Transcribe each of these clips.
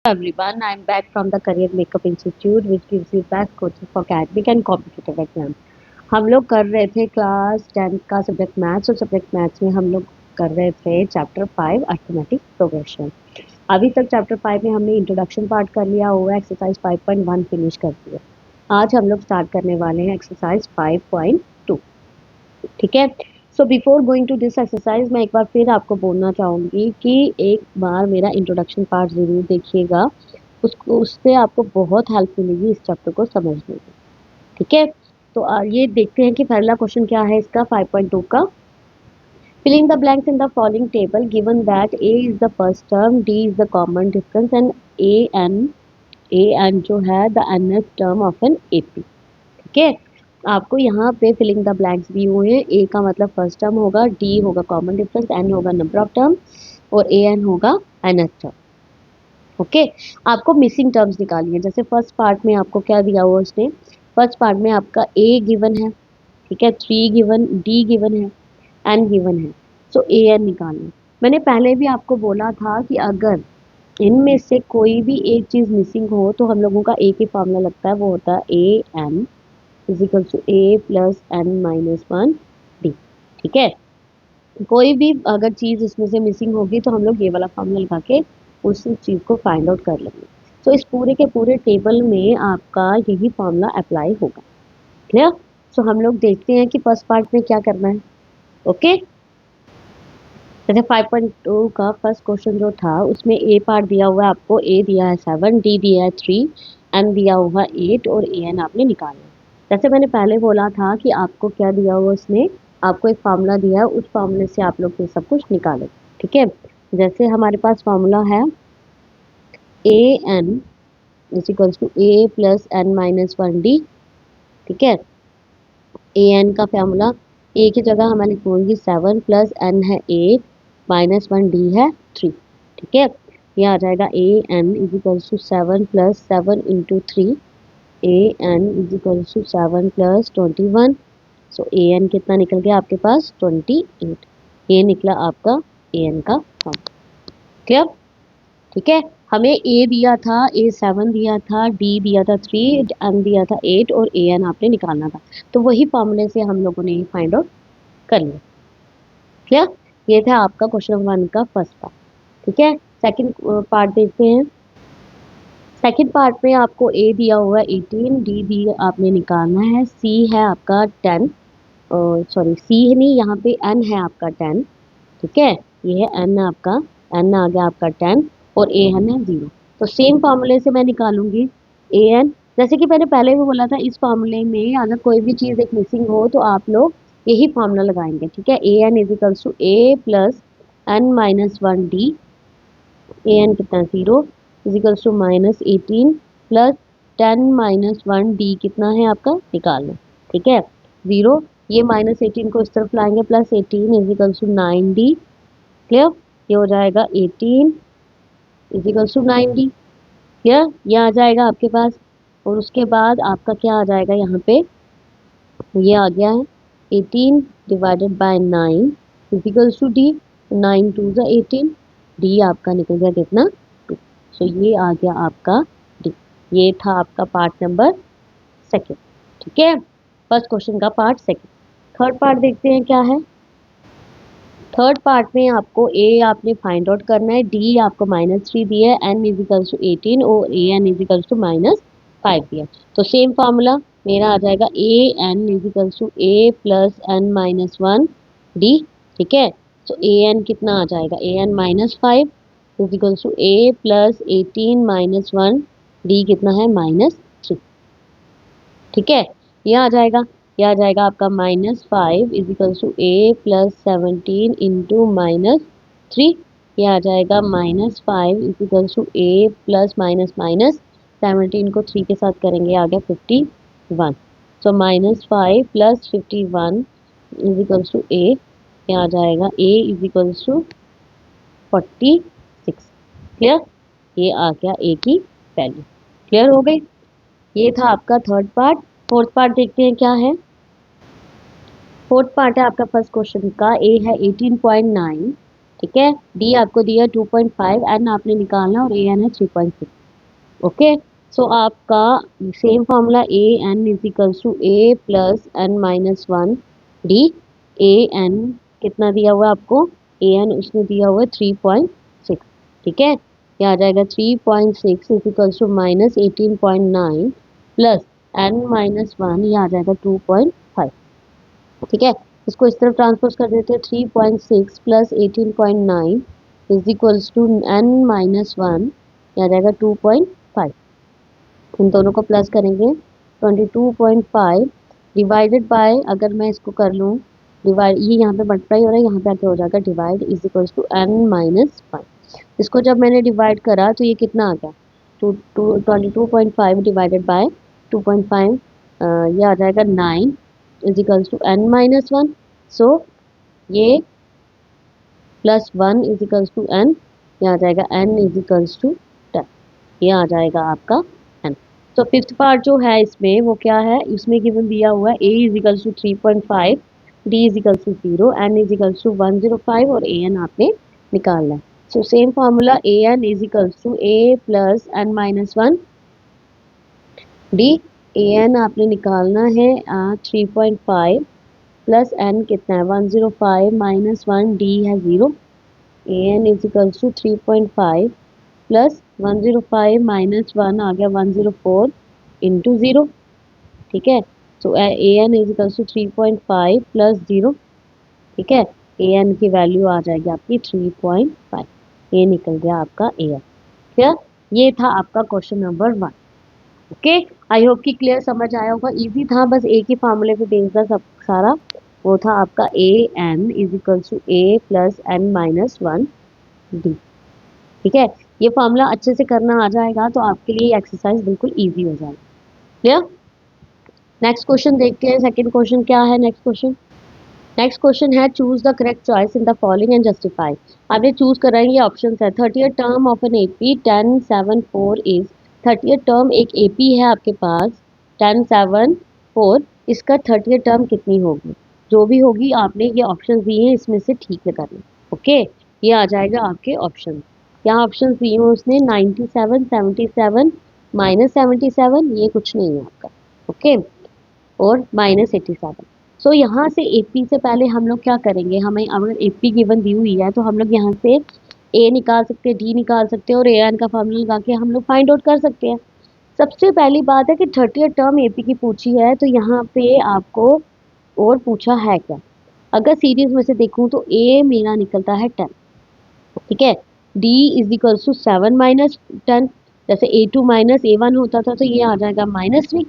Everyone, I'm back from the Career Makeup Institute, which gives you best coaching for academic and competitive exam. हम लोग कर रहे थे class 10th का subject maths और subject maths में हम लोग कर रहे थे चैप्टर 5 अर्थमेटिक प्रोग्रेशन। अभी तक चैप्टर 5 में हमने इंट्रोडक्शन पार्ट कर लिया हुआ, एक्सरसाइज 5.1 फिनिश कर दिया। आज हम लोग स्टार्ट करने वाले हैं एक्सरसाइज 5.2। ठीक है। So before going to this exercise मैं एक बार फिर आपको बोलना चाहूँगी कि एक बार मेरा इंट्रोडक्शन पार्ट ज़रूर देखिएगा, उसको उससे आपको बहुत हेल्प मिलेगी इस चैप्टर को समझने में। ठीक है। तो ये देखते हैं कि पहला क्वेश्चन क्या है इसका 5.2 का। Filling the blanks in the following table given that a is the first term, d is the common difference and a n जो है the nth term of an AP. ठीक है। आपको यहाँ पे फिलिंग द ब्लैंक्स दिए हुए हैं। ए का मतलब फर्स्ट टर्म होगा, डी होगा कॉमन डिफरेंस, एन होगा नंबर ऑफ टर्म और ए एन होगा nth टर्म। ओके। आपको मिसिंग टर्म्स निकालनी है। जैसे फर्स्ट पार्ट में आपको क्या दिया हुआ उसने, फर्स्ट पार्ट में आपका ए गिवन है, ठीक है, 3 गिवन, डी गिवन है, एन गिवन है। सो ए एन निकालना है। मैंने पहले भी आपको बोला था कि अगर इनमें से कोई भी एक चीज़ मिसिंग हो तो हम लोगों का एक ही फॉर्मूला लगता है, वो होता है A N is equal to A plus N minus one D. ठीक है। कोई भी अगर चीज़ इसमें से मिसिंग होगी तो हम लोग ये वाला फॉर्मूला लगा के उस चीज़ को फाइंड आउट कर लेंगे। तो इस पूरे के पूरे टेबल में आपका यही फॉर्मूला अप्लाई होगा। क्लियर। सो हम लोग देखते हैं कि फर्स्ट पार्ट में क्या करना है। ओके। जैसे 5.2 का फर्स्ट क्वेश्चन जो था उसमें ए पार्ट दिया हुआ है आपको, ए दिया है 7, डी दिया है 3, एन दिया हुआ 8 और ए एन आपने निकालना है। जैसे मैंने पहले बोला था कि आपको क्या दिया हुआ उसने, आपको एक फार्मूला दिया है, उस फार्मूले से आप लोग ये सब कुछ निकालें। ठीक है। जैसे हमारे पास फार्मूला है A N is equals to A plus N minus one D. ठीक है। ए एन का फॉर्मूला, ए की जगह हमें लिखूंगी 7 प्लस एन है 8 माइनस वन डी है 3। ठीक है। ये आ जाएगा A N is equals to 7 plus 7 into 3, A N is equals to 7 plus 21। So A N कितना निकल गया आपके पास 28। ये निकला आपका ए एन का फॉर्म। क्लियर। ठीक है। हमें ए दिया था, ए 7 दिया था, डी दिया था 3, एन दिया था 8 और ए एन आपने निकालना था। तो वही फॉर्मूले से हम लोगों ने फाइंड आउट कर लिया। क्लियर। ये था आपका क्वेश्चन नंबर 1 का फर्स्ट पार्ट। ठीक है। सेकंड पार्ट देखते हैं। सेकंड पार्ट में आपको ए दिया हुआ है 18, डी दी आपने निकालना है, सी है आपका 10, सॉरी सी है नहीं, यहाँ पे एन है आपका 10। ठीक है। ये है एन आपका, एन आ गया आपका 10 और ए एन है 0। तो सेम फार्मूले से मैं निकालूंगी ए एन। जैसे कि मैंने पहले भी बोला था, इस फार्मूले में अगर कोई भी चीज़ एक मिसिंग हो तो आप लोग यही फार्मूला लगाएंगे। ठीक है। A N is equals to A plus N minus one D, A N कितना 0 is equals to minus 18 plus 10 minus one D कितना है आपका निकालना। ठीक है। 0, ये माइनस 18 को इस तरफ लाएंगे, plus 18 is equals to 9 d. Clear. ये हो जाएगा 18 is equals to 9 d. Clear. ये आ जाएगा आपके पास। और उसके बाद आपका क्या आ जाएगा यहाँ पे, ये आ गया है 18 divided by 9 is equals to d. 9 two ज़ा 18, डी आपका निकल गया कितना 2। सो ये आ गया आपका डी। ये था आपका पार्ट नंबर सेकेंड। ठीक है। फर्स्ट क्वेश्चन का पार्ट सेकेंड। थर्ड पार्ट देखते हैं क्या है। थर्ड पार्ट में आपको ए आपने फाइंड आउट करना है, डी आपको -3 दिया है, एन इज इक्वल्स टू 18 और A N is equals to -5 दिया। तो सेम फार्मूला मेरा आ जाएगा A N is equals to A plus N minus one D. ठीक है। तो ए एन कितना आ जाएगा, A N -5 is equals to A plus 18 minus one D कितना है -3। ठीक है। ये आ जाएगा, ये आ जाएगा आपका -5 is equals to A plus 17 into -3। ये आ जाएगा -5 is equals to A plus minus minus 17 को 3 के साथ करेंगे, आ गया 51। So -5 plus 51 is equals to a, ये आ जाएगा a is equals to 46। Clear. ये आ गया ए की वैल्यू। क्लियर हो गई। ये था आपका थर्ड पार्ट। फोर्थ पार्ट देखते हैं क्या है। फोर्थ पार्ट है आपका फर्स्ट क्वेश्चन का। ए है 18.9, ठीक है। डी आपको दिया 2.5, एन आपने निकालना और ए एन है 3.6। ओके, सो आपका same formula a N is equals to A plus N minus one D. A N कितना दिया हुआ है आपको, ए एन उसने दिया हुआ है 3.6। ठीक है, ये आ जाएगा 3.6 is equals to minus 18.9 plus N minus one, ये आ जाएगा 2.5। ठीक है, इसको इस तरफ ट्रांसपोज कर देते हैं। 3.6 plus 18.9 is equals to N minus one, ये आ जाएगा 2.5। इन दोनों को प्लस करेंगे 22.5 डिवाइडेड बाय, अगर मैं इसको कर लूँ डिवाइड, ये यहाँ पे मल्टीप्लाई हो रहा है, यहाँ पे आके हो जाएगा divide, is equals to N minus one. इसको जब मैंने डिवाइड करा तो ये कितना आ गया, 22.5 डिवाइडेड बाय 2.5, ये आ जाएगा 9 is equals to N minus one. So ये plus one is equals to N, ये आ जाएगा एन इज इक्वल्स टू 10, ये आ जाएगा आपका एन। तो फिफ्थ पार्ट जो है इसमें वो क्या है, इसमें गिवन दिया हुआ है A is equals to 3.5, D is equals to 0, N is equals to 105 और ए एन आपने निकालना है। So same formula A N is equals to A plus N minus one D. A N आपने निकालना है 3.5 प्लस एन कितना है 105 minus one, D है 0। A N is equals to 3.5 plus 105 minus one आ गया 104 इंटू 0। ठीक है, so A N is equals to 3.5 plus 0। ठीक है, ए एन की वैल्यू आ जाएगी आपकी 3.5, ये निकल गया आपका ए एन। क्लियर, ये था आपका question number 1। Okay, I hope कि क्लियर समझ आया होगा, इजी था, बस एक ही फार्मूले पे बेस्ड था सब सारा, वो था आपका A N is equals to A plus N minus one D. ठीक है, ये फॉर्मूला अच्छे से करना आ जाएगा तो आपके लिए एक्सरसाइज बिल्कुल इजी हो जाएगी। क्लियर, नेक्स्ट क्वेश्चन देखते हैं। सेकंड क्वेश्चन क्या है, नेक्स्ट क्वेश्चन है choose the correct choice in the following and justify. आपने चूज करा है, ये ऑप्शन है 30th term of an AP 1074 is, 30th term एक एपी है आपके पास 1074, इसका 30th टर्म कितनी होगी, जो भी होगी आपने ये ऑप्शन दिए हैं इसमें से ठीक से करना। ओके, ये आ जाएगा आपके ऑप्शन, यहाँ ऑप्शन दिए हैं उसने 97, 77, माइनस 77, ये कुछ नहीं है आपका। ओके, और माइनस 87। सो यहाँ से एपी से पहले हम लोग क्या करेंगे, हमें अगर एपी गिवन दी हुई है तो हम लोग यहाँ से ए निकाल सकते हैं, डी निकाल सकते हैं और ए एन का फॉर्मूला लगा के हम लोग फाइंड आउट कर सकते हैं। सबसे पहली बात है कि 30th टर्म एपी की पूछी है तो यहाँ पे आपको और पूछा है क्या, अगर सीरीज में से देखूँ तो ए मेरा निकलता है 10। ठीक है, d is equals to 7 minus 10, जैसे A2 माइनस A1 होता था तो ये आ जाएगा -3।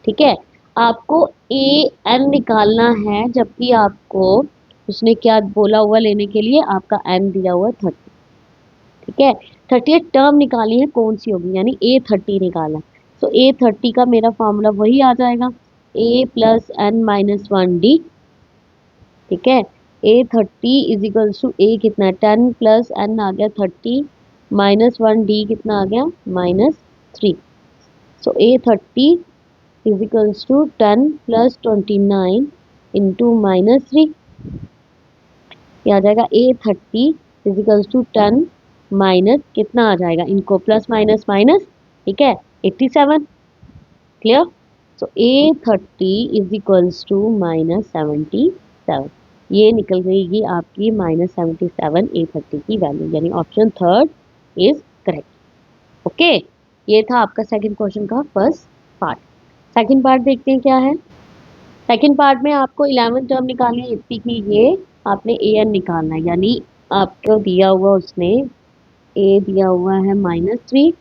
ठीक है, आपको ए एन निकालना है, जबकि आपको उसने क्या बोला हुआ लेने के लिए, आपका एन दिया हुआ 30। ठीक है, 30th टर्म निकाली है कौन सी होगी, यानी A30 निकाला। सो A30 का मेरा फॉर्मूला वही आ जाएगा, A plus N minus one D. ठीक है, A30 इज इक्वल्स टू ए कितना है 10 प्लस एन आ गया 30 माइनस वन डी कितना आ गया -3। So A30 is equals to 10 plus 29 into -3, ये आ जाएगा A30 is equals to 10 minus कितना आ जाएगा, इनको प्लस माइनस माइनस, ठीक है 87। Clear, so A30 is equals to -77, ये निकल गई आपकी -77 A30 की वैल्यू, यानी option third is correct. Okay, ये था आपका सेकंड क्वेश्चन का फर्स्ट पार्ट। सेकंड पार्ट देखते हैं क्या है। सेकंड पार्ट में आपको 11th टर्म निकालनी है एपी की, ये आपने ए एन निकालना है, यानी आपको दिया हुआ उसने ए दिया हुआ है -3,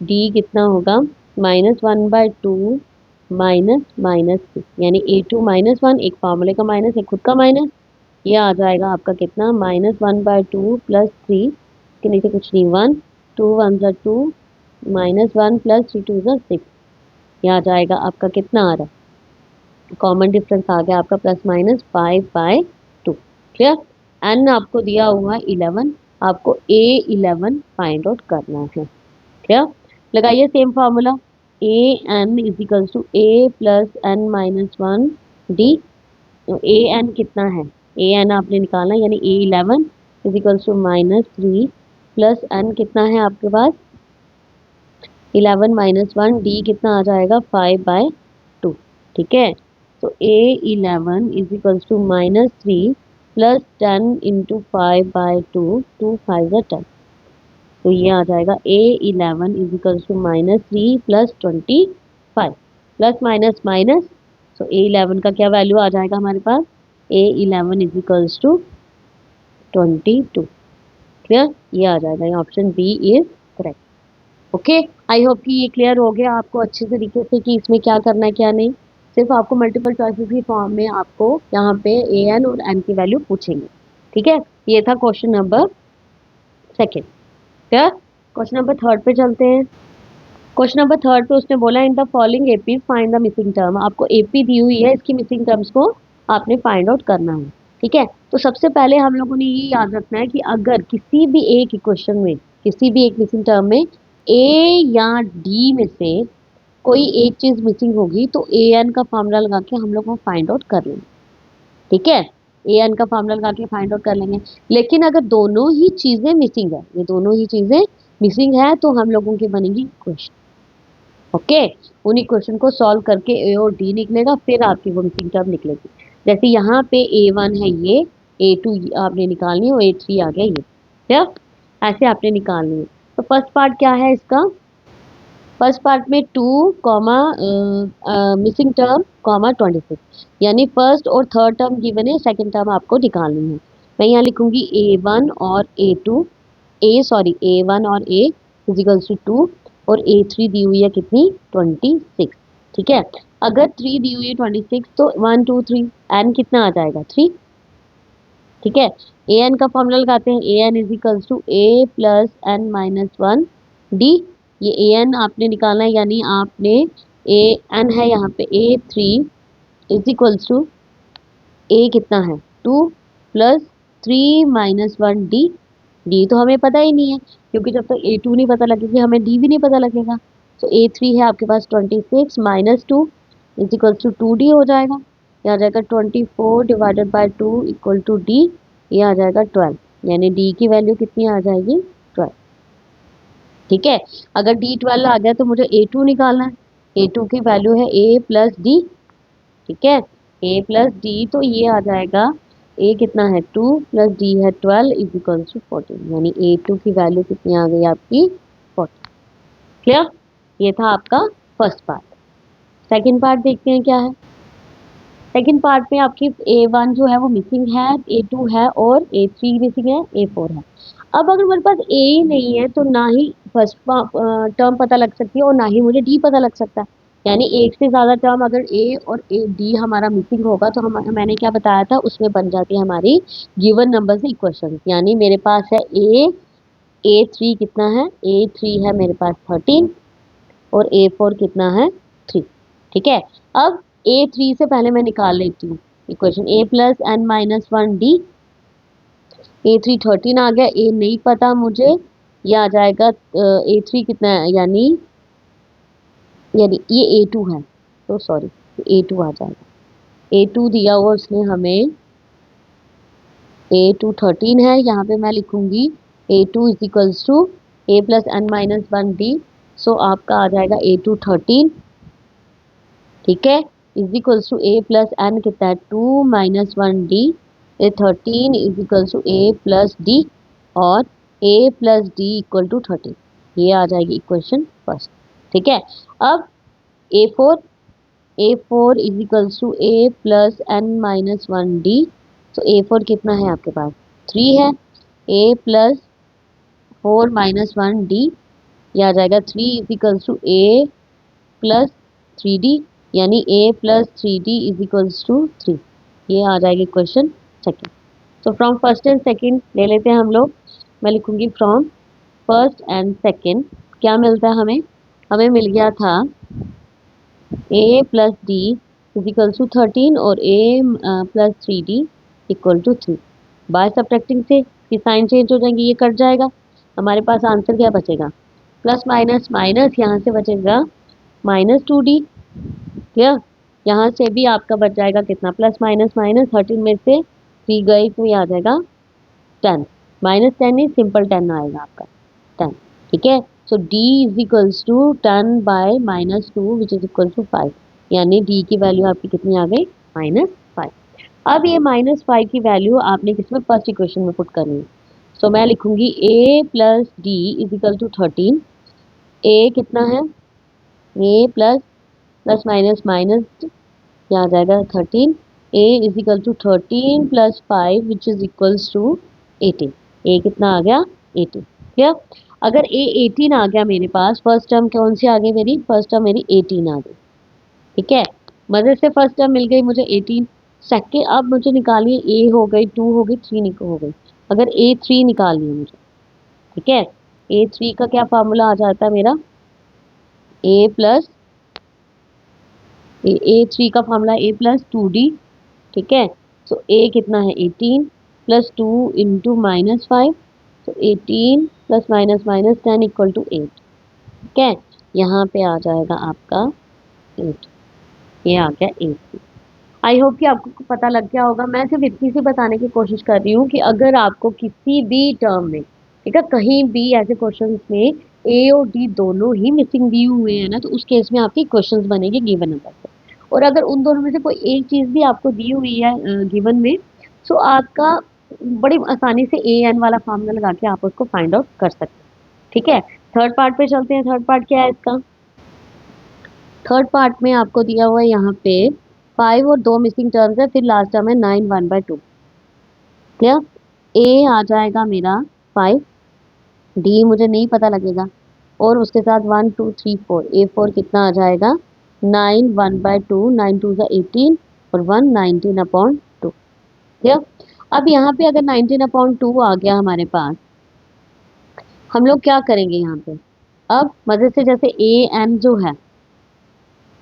डी कितना होगा -1/2 -3, यानी A2 -1, एक फार्मूले का माइनस एक खुद का माइनस, ये आ जाएगा आपका कितना -1/2 प्लस 3 के नीचे कुछ नहीं 1, 2 1 2 -1 प्लस 3 2 6, ये आ जाएगा आपका कितना आ रहा है, कॉमन डिफरेंस आ गया आपका +5/2। क्लियर, एन आपको दिया हुआ है 11, आपको A11 फाइंड आउट करना है। क्लियर, लगाइए same formula, A N is equals to A plus N minus one D. A N कितना है, ए एन आपने निकालना यानी A11 is equals to -3 plus n कितना है आपके पास 11 - 1 d कितना आ जाएगा 5/2। ठीक है, तो A11 is equals to -3 plus 10 into 5/2, 2 5 10। तो ये आ जाएगा A11 is equals to -3 plus 25 plus minus minus. तो A11 का क्या वैल्यू आ जाएगा हमारे पास A11 is equals to 22। Clear, ये आ जाएगा, option b is correct. Okay, I hope कि ये क्लियर हो गया आपको अच्छे तरीके से कि इसमें क्या करना है क्या नहीं। सिर्फ आपको मल्टीपल चॉइसेस की फॉर्म में आपको यहाँ पे an और n की वैल्यू पूछेंगे। ठीक है, ये था क्वेश्चन नंबर सेकेंड। क्या, क्वेश्चन नंबर थर्ड पे चलते हैं। क्वेश्चन नंबर थर्ड पे उसने बोला इन the following AP find the missing term. आपको एपी दी हुई है, इसकी मिसिंग टर्म्स को आपने फाइंड आउट करना है। ठीक है, तो सबसे पहले हम लोगों ने ये याद रखना है कि अगर किसी भी एक इक्वेशन में किसी भी एक मिसिंग टर्म में ए या डी में से कोई एक चीज मिसिंग होगी तो ए एन का फॉर्मूला लगा के हम लोग वो फाइंड आउट कर लेंगे। ठीक है, ए एन का फॉर्मूला लगा के फाइंड आउट कर लेंगे। लेकिन अगर दोनों ही चीजें मिसिंग है, ये दोनों ही चीजें मिसिंग है, तो हम लोगों की बनेगी इक्वेशन। ओके, उन इक्वेशन को सॉल्व करके ए और डी निकलेगा, फिर आपकी वो मिसिंग टर्म निकलेगी। जैसे यहाँ पे A1 है, ये A2 आपने निकालनी है और A3 आ गया ये। क्या, ऐसे आपने निकालनी है। तो फर्स्ट पार्ट क्या है इसका, फर्स्ट पार्ट में 2 कॉमा मिसिंग टर्म कॉमा 26, यानी फर्स्ट और थर्ड टर्म गिवन है, सेकंड टर्म आपको निकालनी है। मैं यहाँ लिखूंगी A1 और A2, A1 और A इजिकल्स टू 2 और A3 दी हुई है कितनी 26। ठीक है, अगर 3 दी हुई है 26 तो 1 2 3 n कितना आ जाएगा 3। ठीक है, ए एन का फॉर्मूला लगाते हैं, A N is equals to A plus N minus 1 D. ये ए एन आपने निकालना है, यानी आपने ए एन है यहाँ पे A3 इजिकल्स टू ए कितना है 2 प्लस 3 माइनस 1 डी। डी तो हमें पता ही नहीं है, क्योंकि जब तक A2 नहीं पता लगेगी हमें डी भी नहीं पता लगेगा। तो A3 है आपके पास 26 माइनस 2 इजिकल्स टू 2D हो जाएगा। ये आ जाएगा 24 divided by 2 equal to d. ये आ जाएगा 12, यानी डी की वैल्यू कितनी आ जाएगी 12। ठीक है, अगर डी 12 आ गया तो मुझे A2 निकालना है। A2 की वैल्यू है A प्लस डी। ठीक है, A प्लस डी, तो ये आ जाएगा A कितना है 2 प्लस डी है 12 इज इक्वल टू 14, यानी A2 की वैल्यू कितनी आ गई आपकी 14। क्लियर, ये था आपका फर्स्ट पार्ट। सेकंड पार्ट देखते हैं क्या है। सेकंड पार्ट में आपकी A1 जो है वो मिसिंग है, A2 है और A3 मिसिंग है, A4 है। अब अगर मेरे पास A ही नहीं है तो ना ही फर्स्ट टर्म पता लग सकती है और ना ही मुझे D पता लग सकता है। यानी एक से ज़्यादा टर्म अगर A और D हमारा मिसिंग होगा तो मैंने क्या बताया था, उसमें बन जाती है हमारी गिवन नंबर से इक्वेशन। यानी मेरे पास है A3 कितना है, A3 है मेरे पास 13 और A4 कितना है 3। ठीक है, अब A3 से पहले मैं निकाल लेती हूँ equation, A plus N minus 1 d. A3 13 आ गया, A नहीं पता मुझे, ये आ जाएगा A3 कितना है, यानी ये A2 है, तो सॉरी A2 आ जाएगा। A2 दिया हुआ उसने हमें, A2 13 है, यहाँ पे मैं लिखूंगी A2 is equals to A plus N minus 1 D. So आपका आ जाएगा A2 13। ठीक है, is equals to A plus N कितना है 2 minus 1 D. A 13 is equals to A plus D और A plus D equal to 13। ये आ जाएगी इक्वेशन फर्स्ट। ठीक है, अब A4 is equals to A plus N minus 1 d. तो A4 कितना है आपके पास 3 है, A प्लस 4 माइनस 1 डी, ये आ जाएगा 3 is equals to A plus 3D, यानी A plus 3D is equals to 3। ये आ जाएगी क्वेश्चन सेकंड। तो फ्रॉम फर्स्ट एंड सेकंड ले लेते हैं हम लोग। मैं लिखूंगी फ्रॉम फर्स्ट एंड सेकंड क्या मिलता है हमें, हमें मिल गया था A plus d is equals to 13 और A plus 3D equal to 3। By subtracting से कि साइन चेंज हो जाएंगे, ये कट जाएगा, हमारे पास आंसर क्या बचेगा, प्लस माइनस माइनस, यहाँ से बचेगा -2D। क्लियर, यहाँ से भी आपका बच जाएगा कितना, प्लस माइनस माइनस, 13 में से 3 गई तो ये आ जाएगा 10। -10 नहीं, सिंपल 10 आएगा आपका 10। ठीक है, so d is equals to 10 by -2 which is equal to 5, यानी d की वैल्यू आपकी कितनी आ गई, -5। अब ये -5 की वैल्यू आपने किसमें, फर्स्ट इक्वेशन में पुट करनी है। सो मैं लिखूंगी a plus d is equal to 13। a कितना है, a plus plus minus minus क्या आ जाएगा 13। a is equal to 13 plus 5 which is equals to 18। a कितना आ गया, 18। क्लियर। अगर a 18 आ गया मेरे पास, फर्स्ट टर्म कौन सी आ गई मेरी, फर्स्ट टर्म मेरी 18 आ गई। ठीक है, मजे से फर्स्ट टर्म मिल गई मुझे 18। सेकेंड अब मुझे निकालिए, a हो गई, 2 हो गई, 3 हो गई। अगर a3 निकालनी है मुझे, ठीक है, a3 का क्या फार्मूला आ जाता है मेरा, a प्लस a3 का फार्मूला a प्लस 2d। ठीक है, सो a कितना है 18 प्लस 2 इंटू -5, तो 18 plus minus minus 10 equal to 8। ठीक है, यहाँ पे आ जाएगा आपका 8, ये आ गया 8। आई होप कि आपको पता लग गया होगा। मैं सिर्फ इतनी सी बताने की कोशिश कर रही हूँ कि अगर आपको किसी भी टर्म में, ठीक है, कहीं भी ऐसे क्वेश्चंस में ए और डी दोनों ही मिसिंग दिए हुए हैं ना, तो उस केस में आपकी क्वेश्चंस बनेंगे गिवन नंबर से। और अगर उन दोनों में से कोई एक चीज भी आपको दी हुई है गिवन में, तो आपका बड़ी आसानी से ए एन वाला फार्मूला लगा के आप उसको फाइंड आउट कर सकते हैं। ठीक है, थर्ड पार्ट पे चलते हैं। थर्ड पार्ट क्या है इसका, थर्ड पार्ट में आपको दिया हुआ है यहाँ पे 5 और 2 मिसिंग टर्म्स है, फिर लास्ट टर्म है 9 1/2। क्लियर। ए आ जाएगा मेरा 5, डी मुझे नहीं पता लगेगा, और उसके साथ 1 2 3 4, A4 कितना आ जाएगा 9 1/2, 9 2 ज़ा 18 और 1 19/2। क्लियर। अब यहाँ पे अगर 19/2 आ गया हमारे पास, हम लोग क्या करेंगे यहाँ पे, अब मजे से जैसे ए एन जो है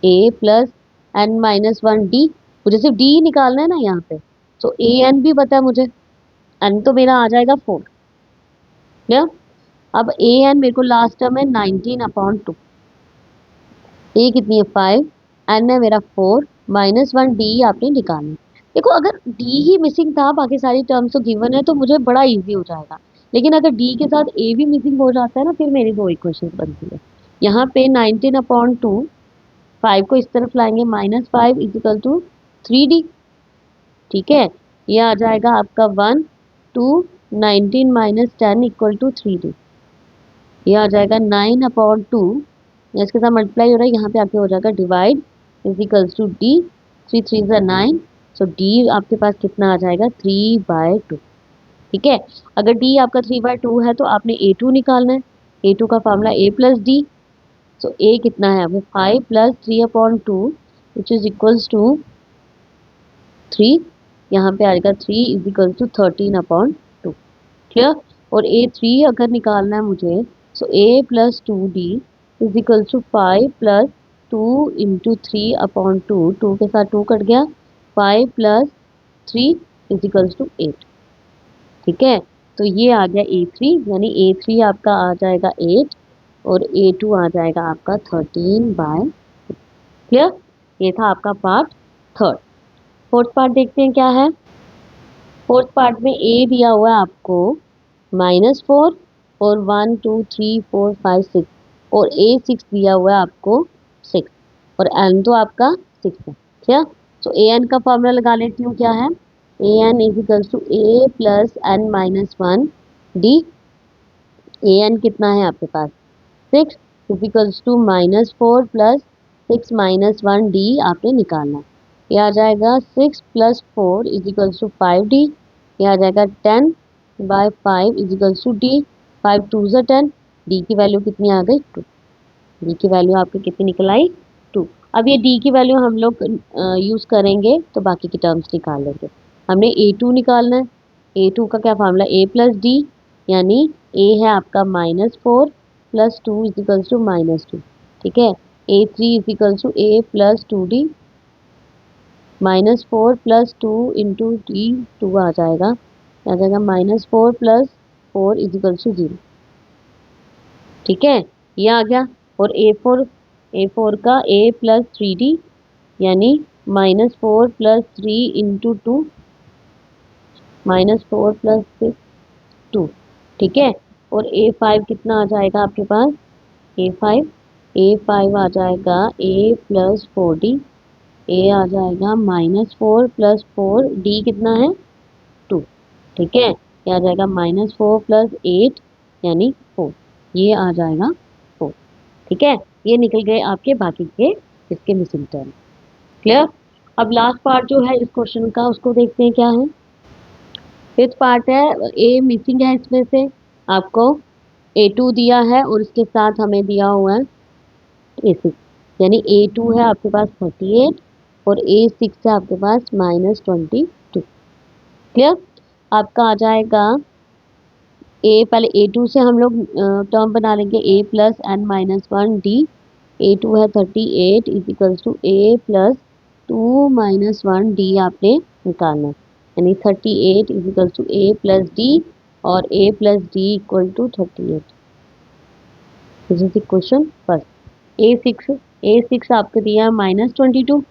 a प्लस एन -1 डी, मुझे सिर्फ डी निकालना है ना यहाँ पे, तो ए एन भी पता है मुझे, एन तो मेरा आ जाएगा 4। क्लियर। अब ए एन मेरे को लास्ट टर्म है 19/2, ए कितनी है 5, एन है मेरा 4, -1 डी आपने निकालना। देखो अगर डी ही मिसिंग था, बाकी सारी टर्म्स तो गिवन है, तो मुझे बड़ा इजी हो जाएगा। लेकिन अगर डी के साथ ए भी मिसिंग हो जाता है ना, फिर मेरी दो इक्वेशन बनती है। यहाँ पे 19/2, 5 को इस तरफ लाएंगे, -5 इज इक्वल टू 3d। ठीक है, ये आ जाएगा आपका 1 2 19 -10 इक्वल टू 3d। ये आ जाएगा 9/2, इसके साथ मल्टीप्लाई हो रहा है, यहाँ पे आके हो जाएगा divide is equals to d, 3 3 ज़ा 9, सो डी आपके पास कितना आ जाएगा 3/2। ठीक है, अगर डी आपका 3/2 है तो आपने a2 निकालना है। a2 का formula a plus d, so a कितना है, वो 5 plus 3/2 which is equals to 3, यहाँ पे आएगा 3 इज इक्वल टू 13/2। क्लियर। और a3 अगर निकालना है मुझे, so a plus 2d is equal to 5 plus 2 into 3/2, 2 के साथ 2 कट गया, 5 प्लस 3 इज इक्वल टू 8। ठीक है, तो ये आ गया a3, यानी a3 आपका आ जाएगा 8 और a2 आ जाएगा आपका 13/। क्लियर। ये था आपका पार्ट थर्ड। फोर्थ पार्ट देखते हैं क्या है। फोर्थ पार्ट में ए दिया हुआ है आपको -4 और 1 2 3 4 5 6, और a6 दिया हुआ है आपको 6, और n तो आपका 6 है। क्या, तो ए एन का फॉर्मूला लगा लेती हूँ, क्या है, A N is equals to a plus n -1 D. A N कितना है आपके पास 6 is equals to -4 plus 6 -1 D आपने निकालना है। ये आ जाएगा 6 plus 4 is equals to 5d। ये आ जाएगा 10/5 इज इक्वल्स टू डी, 5 2 ज़ा 10, डी की वैल्यू कितनी आ गई 2। डी की वैल्यू आपकी कितनी निकल आई 2। अब ये डी की वैल्यू हम लोग यूज़ करेंगे तो बाकी की टर्म्स निकाल लेंगे। हमने a2 निकालना है, a2 का क्या फार्मूला a प्लस डी, यानी a है आपका -4 प्लस 2 इज इक्वल्स टू -2। ठीक है, a3 is equals to a plus 2d, -4 plus 2 into d, 2 आ जाएगा, -4 प्लस 4 इज इक्वल्स टू 0। ठीक है, ये आ गया। और a4 का a प्लस 3d, यानी -4 प्लस 3 इंटू 2, -4 प्लस 6 2, ठीक है। और A5 कितना आ जाएगा आपके पास, A5 आ जाएगा A प्लस 4D, A आ जाएगा -4 प्लस 4, D कितना है 2, ठीक है। ये आ जाएगा -4 प्लस 8 यानी 4, ये आ जाएगा 4, ठीक है। ये निकल गए आपके बाकी के इसके मिसिंग टर्म, क्लियर। अब लास्ट पार्ट जो है इस क्वेश्चन का उसको देखते हैं क्या है। फिफ्थ पार्ट है, ए मिसिंग है इसमें से, आपको A2 दिया है और इसके साथ हमें दिया हुआ है A6, यानी A2 है आपके पास 38 और A6 है आपके पास -22, क्लियर। आपका आ जाएगा पहले A2 से हम लोग टर्म बना लेंगे A प्लस n-1D, A2 है 38 is equals to A plus 2-1D आपने निकालना है, यानी 38 is equals to A plus D और A plus D equal to 38। This is the question first. A6 आपको दिया -22,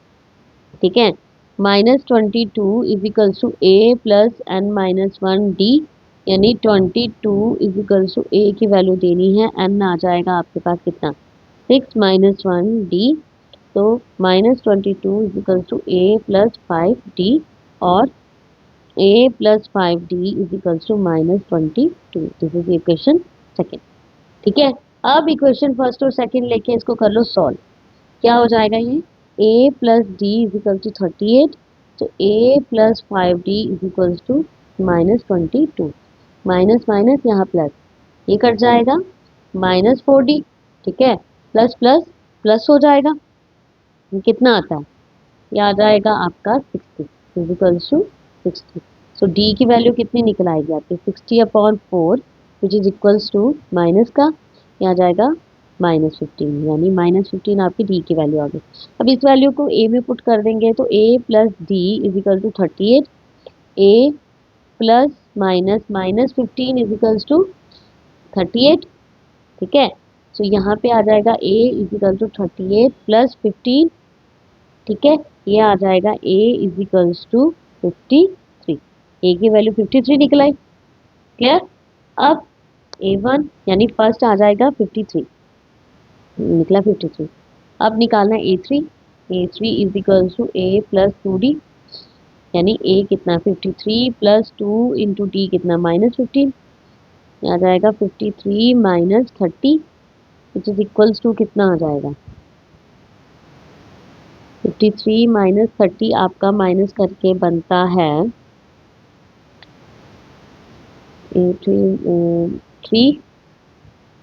ठीक है। -22 is equals to A plus n-1D, यानी 22 इज इक्वल्स टू A की वैल्यू देनी है, n आ जाएगा आपके पास कितना 6 - 1D, तो -22 is equals to A plus 5D और A plus 5D is equals to -22। This is equation second, ठीक है। अब इक्वेशन फर्स्ट और सेकेंड लेके इसको कर लो सॉल्व। क्या हो जाएगा ये A plus D is equal to 38, तो A plus 5D is equals to -22, minus minus यहाँ प्लस, ये कट जाएगा -4D, ठीक है। प्लस प्लस प्लस हो जाएगा, ये कितना आता है, ये आ जाएगा आपका 60 is equals to 60। So D की वैल्यू कितनी निकल आएगी आपकी 60/4 which is equals to minus का, ये आ जाएगा -15, यानी -15 आपकी D की वैल्यू आ गई। अब इस वैल्यू को A में पुट कर देंगे तो A plus D is equal to 38, A plus -15 is equals to 38, ठीक है। सो यहाँ पे आ जाएगा A is equal to 38 plus 15, ठीक है। ये आ जाएगा A is equals to 53, A की वैल्यू 53 निकल आई, क्लियर। अब A1 यानी फर्स्ट आ जाएगा 53, निकला 53। अब निकालना है A3 is equals to A plus 2D, यानी A कितना 53 प्लस 2 इंटू D कितना -15, आ जाएगा 53 minus 30 which is equals to कितना आ जाएगा 53 माइनस 30 आपका माइनस करके बनता है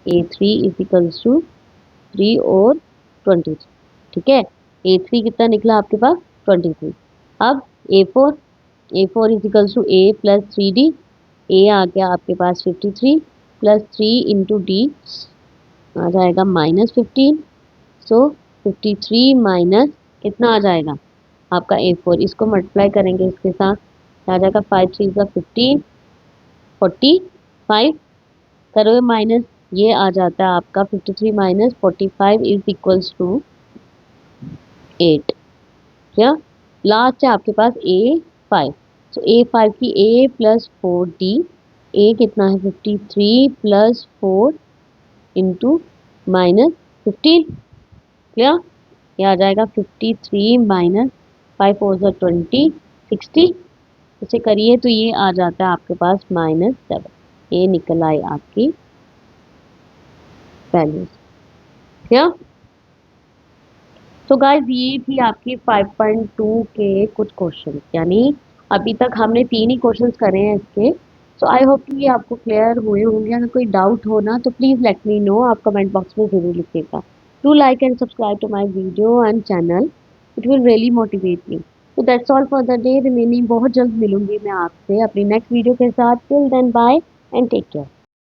A3 इज इक्वल्स टू 3 और 23, ठीक है। A3 कितना निकला आपके पास 23। अब A4 is equals to A plus 3D, A आ गया आपके पास 53 प्लस 3 इंटू D आ जाएगा -15, सो 53 माइनस कितना आ जाएगा आपका A4, इसको मल्टीप्लाई करेंगे इसके साथ आ जाएगा 5 3 का 15 45, करोगे माइनस, ये आ जाता है आपका 53 माइनस 45 इज इक्वल्स टू 8, क्या लास्ट है आपके पास A5, सो A5 की A प्लस 4D, A कितना है 53 प्लस 4 इंटू -15, क्लियर। ये आ जाएगा 53 माइनस 5 4 20 60, इसे करिए तो ये आ जाता है आपके पास -7, ये निकल आई आपकी वैल्यूज, क्लियर। तो गाइस ये थी आपकी 5.2 के कुछ क्वेश्चन, यानी अभी तक हमने 3 ही क्वेश्चंस करे हैं इसके। सो आई होप कि ये आपको क्लियर हुए होंगे। अगर कोई डाउट हो ना तो प्लीज़ लेट मी नो, आप कमेंट बॉक्स में ज़रूर लिखिएगा। Do like and subscribe to my video and channel, it will really motivate me. तो that's all for the day, remaining बहुत जल्द मिलूंगी मैं आपसे अपनी नेक्स्ट वीडियो के साथ। Till then bye and take care.